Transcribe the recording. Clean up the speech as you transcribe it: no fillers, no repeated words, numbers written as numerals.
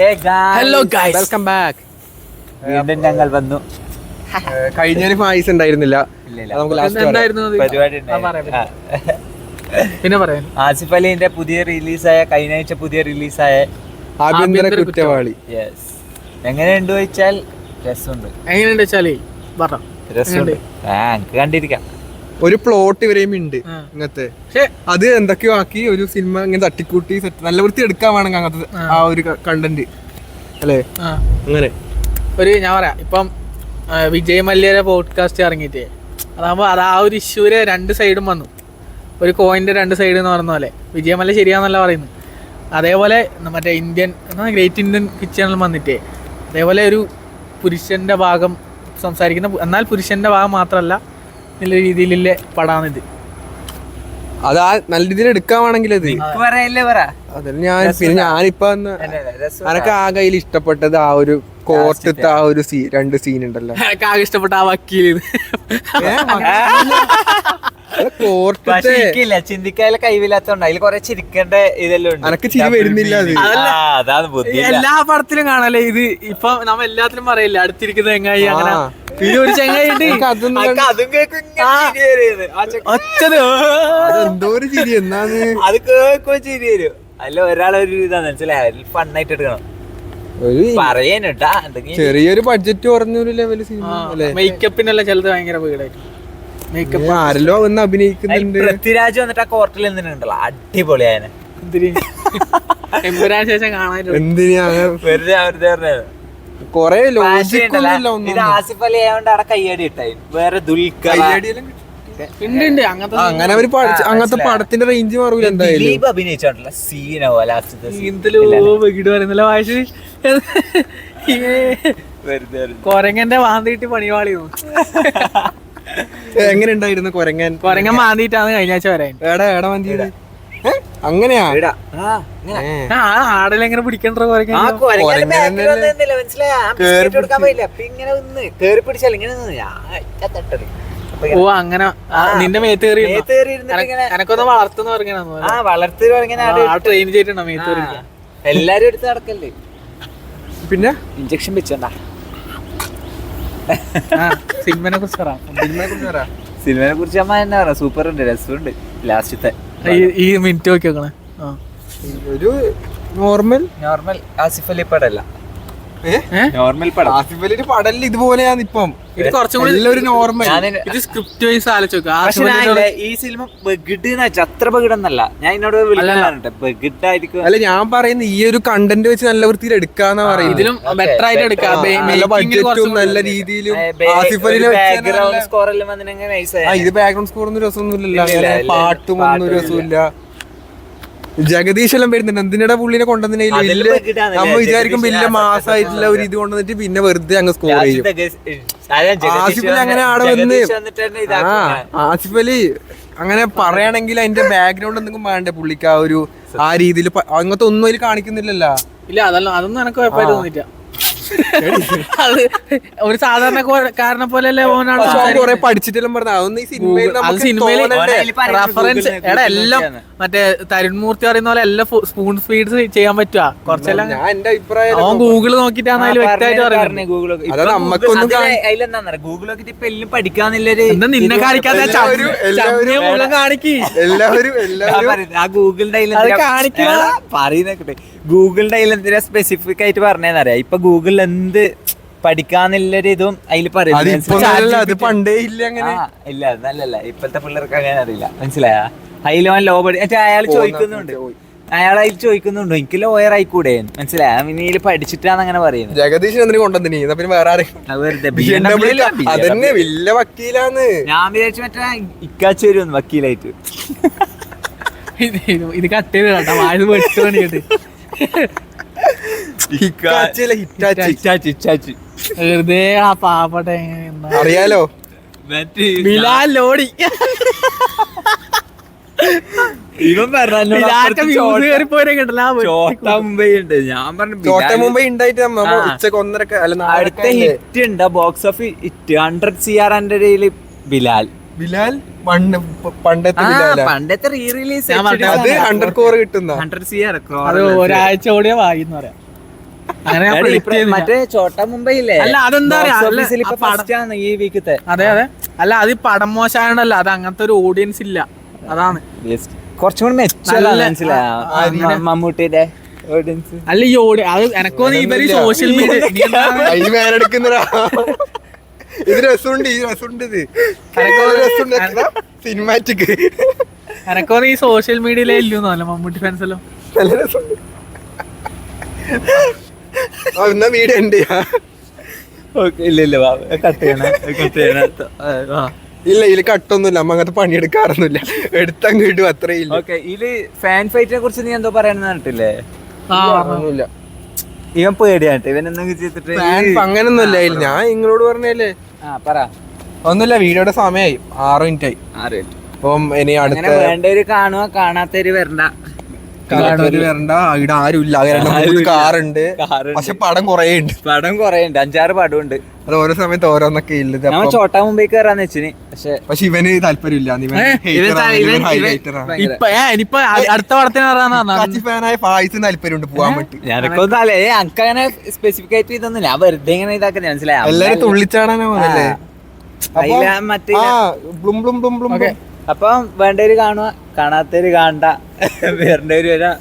Hello guys, welcome back. വീണ്ടും ഞങ്ങൾ വന്നു. കഴിഞ്ഞ പായസം ഉണ്ടായിരുന്നില്ല. പിന്നെ പറയാൻ ആസിഫ് അലിന്റെ പുതിയ റിലീസായ കഴിഞ്ഞ ആഴ്ച പുതിയ റിലീസായ ആഭ്യന്തര കുറ്റവാളി. യെസ്, എങ്ങനെയുണ്ട് ചോദിച്ചാൽ രസമുണ്ട്. എങ്ങനെയുണ്ട് വെച്ചാലേ രസമുണ്ട്. എനിക്ക് കണ്ടിരിക്കാം. ഒരു പ്ലോട്ട് ഇവരെയും ഉണ്ട് ഇങ്ങനത്തെ. അത് എന്തൊക്കെയോ ആക്കി ഒരു സിനിമ ഇങ്ങനെ തട്ടിക്കൂട്ടി നല്ല വൃത്തി എടുക്കാൻ വേണമെങ്കിൽ അങ്ങനത്തെ ആ ഒരു കണ്ടന്റ് അല്ലേ. അങ്ങനെ ഒരു ഞാൻ പറയാം, ഇപ്പം വിജയ് മല്യയുടെ പോഡ്കാസ്റ്റ് ഇറങ്ങിയിട്ടേ അതാകുമ്പോൾ അത് ആ ഒരു ഇഷ്യൂര് രണ്ട് സൈഡും വന്നു. ഒരു കോയിന്റെ രണ്ട് സൈഡ് എന്ന് പറഞ്ഞ പോലെ വിജയ് മല്യ ശരിയാന്നല്ല പറയുന്നത്. അതേപോലെ മറ്റേ ഗ്രേറ്റ് ഇന്ത്യൻ കിച്ചണിൽ വന്നിട്ടേ അതേപോലെ ഒരു പുരുഷന്റെ ഭാഗം സംസാരിക്കുന്ന, എന്നാൽ പുരുഷന്റെ ഭാഗം മാത്രമല്ല നല്ല രീതിയിലുള്ള പടാണിത്. അത് ആ നല്ല രീതിയിൽ എടുക്കാണെങ്കിൽ അത് ഞാനിപ്പോ എനക്ക് ആ കയ്യിൽ ഇഷ്ടപ്പെട്ടത് ആ ഒരു കോർട്ടത്തെ ആ ഒരു രണ്ട് സീൻ ഉണ്ടല്ലോ. എനിക്ക് ആകെ ഇഷ്ടപ്പെട്ട ആ വക്കീൽ ചിന്തിക്കാതെ കൈവില്ലാത്തോണ്ട് അതിൽ കൊറേ ചിരിക്കേണ്ട ഇതെല്ലാം ഉണ്ട്. എനക്ക് ചിരി വരുന്നില്ല. അതാണ് ബുദ്ധി. എല്ലാ പടത്തിലും കാണല്ലേ ഇത്. ഇപ്പൊ നമ്മ എല്ലാത്തിലും പറയില്ല അടുത്തിരിക്കുന്ന ചെങ്ങായി അങ്ങനെ. പിന്നെ ഒരു ചെങ്ങായി എന്തോ ഒരു ചിരി എന്നാന്ന് അത് കേൾക്കോ ചിരി വരും. അല്ല ഒരാളൊരു ഇതാ മനസ്സിലായി, ഫണ്ണായിട്ട് എടുക്കണം. പറയാനുട്ടാ ചെറിയൊരു ബഡ്ജറ്റ് കുറഞ്ഞൊരു ലെവല് സിനിമ. മേക്കപ്പിനല്ല ചിലത് ഭയങ്കര വീടായിട്ട് മേക്കപ്പ് ആരല്ലോ വന്ന് അഭിനയിക്കുന്നുണ്ട്. പൃഥ്വിരാജ് വന്നിട്ട് ആ കോർട്ടിൽ എന്തിനുണ്ടല്ലോ അടിപൊളിയായ എമ്പുരാൻ ശേഷം കാണാൻ എന്തിനാ കൊറേ ഇത് ആസിഫ് അലി ആയതുകൊണ്ട് അവിടെ കയ്യടി ഇട്ടായി. വേറെ ദുൽഖർ അങ്ങനെ അവര് അങ്ങനത്തെ പടത്തിന്റെ റേഞ്ച് മാറൂല. എന്തായാലും അഭിനയിച്ചോണ്ടല്ലോ സീനോ കൊരങ്ങന്റെ മാന്തിയിട്ട് പണിവാളി. എങ്ങനെ ഉണ്ടായിരുന്നു കൊരങ്ങൻ മാന്തിയിട്ടാണ് കഴിഞ്ഞ ആഴ്ച വരാൻ. ഏടാ മാന്തിയത് അങ്ങനെയാ? ആടലെങ്ങനെ പിടിക്കണ്ട കൊരങ്ങൻ ഓ അങ്ങനെ നിന്റെ മേത്ത് കയറി എനക്കൊന്ന് വളർത്തുന്ന പറഞ്ഞാ ട്രെയിൻ ചെയ്തിട്ടുണ്ടോ മേത്ത് കയറി? എല്ലാരും എടുത്ത് നടക്കല്ലേ. പിന്നെ ഇഞ്ചക്ഷൻ വെച്ചോണ്ടാ. സിനിമനെ കുറിച്ച് സിനിമയെ കുറിച്ച് അമ്മ എന്നാ പറയാ, സൂപ്പർ ഉണ്ട്, രസമുണ്ട്. ലാസ്റ്റത്തെ ഈ മിനിറ്റ് നോക്കി നോക്കണേ. ഒരു നോർമൽ ആസിഫ് അലി പടല്ല, നോർമൽ പടം. ആസിഫ് അലിയുടെ പടല്ല ഇതുപോലെയാണ് ഇപ്പം. ഇത് കുറച്ചും കൂടി നോർമൽ. ഇത് സ്ക്രിപ്റ്റ് വൈസ് ആലോചിച്ചു. ഈ സിനിമ ബഗിഡ് അത്ര ബഗിഡെന്നല്ല ഞാൻ എന്നോട് ബഗിഡായിരിക്കും. അല്ല, ഞാൻ പറയുന്നത് ഈ ഒരു കണ്ടന്റ് വെച്ച് നല്ല വൃത്തിയിൽ എടുക്കാന്നാ പറയുന്നത്. ഇതിലും ബെറ്റർ ആയിട്ട് എടുക്കാം. നല്ല ബഡ്ജറ്റും നല്ല രീതിയിലും ആസിഫ് അലിനെ ബാക്ക്ഗ്രൗണ്ട് സ്കോർ എല്ലാം ഇത് ബാക്ക്ഗ്രൗണ്ട് സ്കോർ ഒന്നും രസമൊന്നുമില്ല. പാട്ടും ഒന്നും രസമില്ല. ജഗദീഷ് എല്ലാം വരുന്നുണ്ട്. എന്തിനാ പുള്ളിനെ കൊണ്ടുവന്നില്ല? നമ്മ വിചാരിക്കും വലിയ മാസമായിട്ടുള്ള ഒരു ഇത് കൊണ്ടുവന്നിട്ട് പിന്നെ വെറുതെ അങ്ങ് സ്കോർ ചെയ്യും. ആസിഫ് അലി അങ്ങനെ ആടെ വന്ന് ആസിഫ് അലി അങ്ങനെ പറയുകയാണെങ്കിൽ അതിന്റെ ബാക്ക്ഗ്രൗണ്ട് എന്തെങ്കിലും വേണ്ടേ പുള്ളിക്ക്? ആ രീതിയിൽ അങ്ങനത്തെ ഒന്നും അതിൽ കാണിക്കുന്നില്ലല്ലോ. ഇല്ല, അതൊന്നും എനിക്ക് കുഴപ്പമായിട്ട് തോന്നില്ല. അത് ഒരു സാധാരണക്കാരനെ പോലെയല്ലേ ഓനാണ് പഠിച്ചിട്ടെല്ലാം പറഞ്ഞ അതൊന്നും ഈ സിനിമയിൽ റെഫറൻസ് എല്ലാം മറ്റേ തരുൺമൂർത്തി പറയുന്ന പോലെ എല്ലാം സ്പൂൺ ഫീഡ്സ് ചെയ്യാൻ പറ്റുക. കുറച്ചെല്ലാം അവൻ ഗൂഗിള് നോക്കിട്ടാണ് അതിൽ വ്യക്തമായിട്ട് പറയുന്നത്. ഗൂഗിൾ നോക്കിട്ട് ഇപ്പൊ എല്ലാം പഠിക്കാന്നുള്ളൊരു നിന്നെ കാണിക്കാതെ കാണിക്ക് ആ ഗൂഗിളിന്റെ പറയുന്നേ. ഗൂഗിളിന്റെ അതിൽ എന്തിനാ സ്പെസിഫിക് ആയിട്ട് പറഞ്ഞേന്നറിയാം. ഇപ്പൊ ഗൂഗിളിൽ എന്ത് പഠിക്കാന്നുള്ളൊരു ഇതും അതിൽ പറയുന്നത് പണ്ടേ ഇല്ല. അങ്ങനെ ഇല്ല, നല്ലല്ല. ഇപ്പോഴത്തെ പിള്ളേർക്ക് അങ്ങനെ അറിയില്ല, മനസ്സിലായ? അതിൽ ലോ പഠി അയാൾ ചോദിക്കുന്നുണ്ട്, അതിൽ ചോദിക്കുന്നുണ്ടോ എനിക്ക് ലോയർ ആയിക്കൂടെ, മനസ്സിലായ? ഇനി പഠിച്ചിട്ടാണ് അങ്ങനെ പറയുന്നത്. ജഗദീഷ് എന്തിനു കൊണ്ടുവന്നിനി? പിന്നെ വേറെ വലിയ വക്കീലാന്ന് ഞാൻ വിചാരിച്ചു. മറ്റേ ഇക്കാച്ചു വരുമെന്ന് വക്കീലായിട്ട്. ഇത് കട്ട് ചെയ്ത് കേട്ടോ, വായത് വെട്ട് പണിയിട്ട് വെറുതെ ആ പാവട്ടെ അറിയാലോ. ബിലാൽ ലോഡി ഇവൻ മുംബൈ ഉണ്ടായിട്ട് ഉച്ചക്ക് 1:30 അടുത്ത ഹിറ്റ് ഉണ്ട്, box office hit 100 CR Bilal പണ്ടത്തെ റീ റിലീസ് 100 crore കിട്ടുന്ന 100 CR ഒരാഴ്ച ഓടിയ വായിന്ന് പറയാം. അങ്ങനെ ഞാൻ predict ചെയ്യുന്നില്ല. മറ്റേ ചോട്ടാ മുംബൈ ഇല്ലേ, അല്ല അതെന്താ പറയാ, box അല്ല, office ൽ ഇപ്പൊ ആ പടം- first ആണ് ഈ വീക്കത്തെ. അതെ അതെ, അല്ല അത് ഈ പടം മോശമായോണ്ടല്ല, അത് അങ്ങനത്തെ ഒരു ഓഡിയൻസ് ഇല്ല, അതാണ്. കുറച്ചും കൂടി മെച്ചല്ല, നല്ല- മനസ്സിലായ മമ്മൂട്ടിയുടെ ഓഡിയൻസ്. അല്ല ഈ അത് എനക്കോ ഇവര് സോഷ്യൽ മീഡിയ അതിന് വേറെടുക്കുന്നതാ. ഇത് രസമുണ്ട്, ഈ രസമുണ്ട്, ഇത് സിനിമാറ്റിക് എനക്കോ ഈ സോഷ്യൽ മീഡിയയിലേ ഇല്ലൂന്നല്ല മമ്മൂട്ടി ഫാൻസ് എല്ലാം. നല്ല രസമുണ്ട്. എന്നാ വീട് ഉണ്ട്. ഇല്ല കട്ട് ചെയ്യണം. ഇല്ല ഇതില് കട്ടൊന്നുമില്ല, അമ്മ അങ്ങനത്തെ പണിയെടുക്കാറൊന്നുമില്ല, എടുത്തങ്ങ് ഇടും, അത്രേ ഇല്ല. ഓക്കെ, ഇതില് ഫാൻ ഫൈറ്റിനെ കുറിച്ച് നീ എന്തോ പറയണെന്ന് പറഞ്ഞിട്ടില്ലേ? ഒന്നുമില്ല, ഇവൻ പേടിയാട്ടെ, ഇവൻ എന്തെങ്കിലും ചെയ്തിട്ട് അങ്ങനൊന്നുമില്ല. ഞാൻ നിങ്ങളോട് പറഞ്ഞല്ലേ. പറ. ഒന്നുമില്ല, വീഡിയോയുടെ സമയമായി 6 മിനിറ്റ് ആയി. അപ്പം ഇനി അടുത്ത വേണ്ടവര് കാണുക, കാണാത്തവര് വരണ്ട. കാണാത്തവര് വരണ്ട. ഇവിടെ ആരും ഇല്ല, 2-3 കാറുണ്ട്, പക്ഷെ പടം കുറേ ഉണ്ട്. പടം കൊറേ ഉണ്ട്, 5-6 പടം ഉണ്ട്. അത് ഓരോ സമയത്ത് ഓരോന്നൊക്കെ ഇല്ല. നമ്മ ചോട്ടാ മുംബൈ കയറാന്ന് വെച്ചിന്, പക്ഷെ ഇവന് താല്പര്യമില്ല. ഇപ്പൊ ഇനിയിപ്പൊ അടുത്ത പടത്തിന് ഫാനായ ഫായിസിന് താല്പര്യമുണ്ട് പോവാൻ വേണ്ടി. ഞാനൊക്കെ അങ്ങനെ സ്പെസിഫിക് ആയിട്ട് ഇതൊന്നും ഞാൻ വെറുതെ ഇങ്ങനെ ഇതാക്കുന്ന മനസ്സിലായി. എല്ലാരും തുള്ളിച്ചാടാനോ അതല്ലേ. മറ്റേ ബ്ലും ബ്ലും ബ്ലും ബ്ലും. അപ്പം വേണ്ടവര് കാണുക, കാണാത്തവര് കാണണ്ട, വരേണ്ടവര് വരാ.